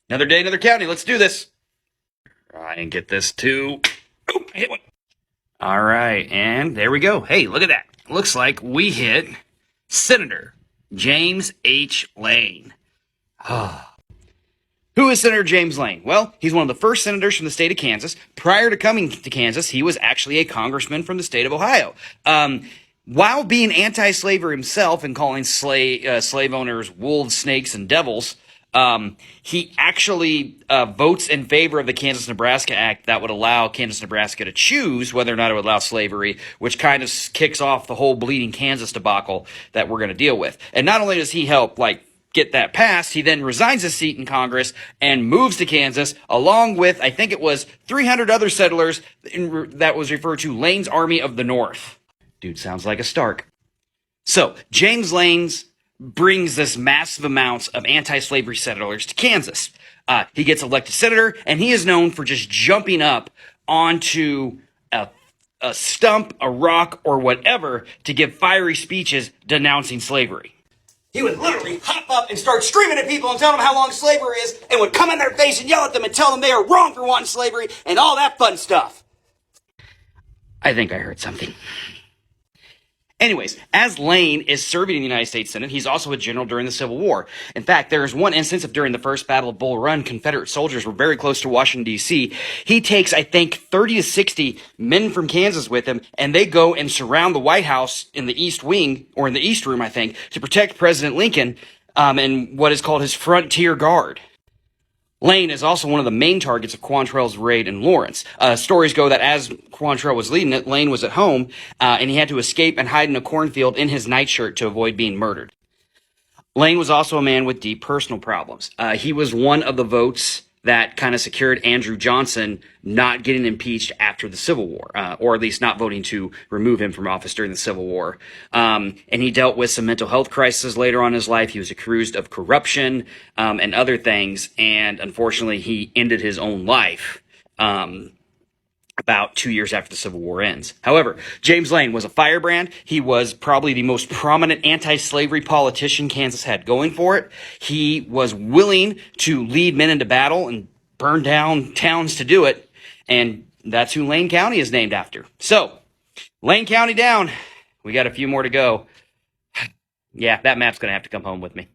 Another day, another county. Let's do this. Try and get this too. Oh, I hit one. All right, and there we go. Hey, look at that. Looks like we hit Senator James H. Lane. Who is Senator James Lane? Well, he's one of the first senators from the state of Kansas. Prior to coming to Kansas, he was actually a congressman from the state of Ohio. While being anti-slavery himself and calling slave owners wolves, snakes, and devils, he actually votes in favor of the Kansas-Nebraska Act that would allow Kansas-Nebraska to choose whether or not it would allow slavery, which kind of kicks off the whole Bleeding Kansas debacle that we're going to deal with. And not only does he help, get that passed, he then resigns his seat in Congress and moves to Kansas, along with, I think it was 300 other settlers that was referred to Lane's Army of the North. Dude sounds like a Stark. So, James Lane brings this massive amounts of anti-slavery settlers to Kansas. He gets elected senator, and he is known for just jumping up onto a stump, a rock, or whatever to give fiery speeches denouncing slavery. He would literally hop up and start screaming at people and telling them how long slavery is, and would come in their face and yell at them and tell them they are wrong for wanting slavery and all that fun stuff. I think I heard something. Anyways, as Lane is serving in the United States Senate, he's also a general during the Civil War. In fact, there is one instance of during the First Battle of Bull Run, Confederate soldiers were very close to Washington, D.C. He takes, I think, 30 to 60 men from Kansas with him, and they go and surround the White House in the East Wing, or in the East Room, I think, to protect President Lincoln and what is called his Frontier Guard. Lane is also one of the main targets of Quantrell's raid in Lawrence. Stories go that as Quantrell was leading it, Lane was at home, and he had to escape and hide in a cornfield in his nightshirt to avoid being murdered. Lane was also a man with deep personal problems. He was one of the votes that kind of secured Andrew Johnson not getting impeached after the Civil War, or at least not voting to remove him from office during the Civil War. And he dealt with some mental health crises later on in his life. He was accused of corruption and other things, and unfortunately, he ended his own life about 2 years after the Civil War ends. However, James Lane was a firebrand. He was probably the most prominent anti-slavery politician Kansas had going for it. He was willing to lead men into battle and burn down towns to do it, and that's who Lane County is named after. So, Lane County down. We got a few more to go. Yeah, that map's going to have to come home with me.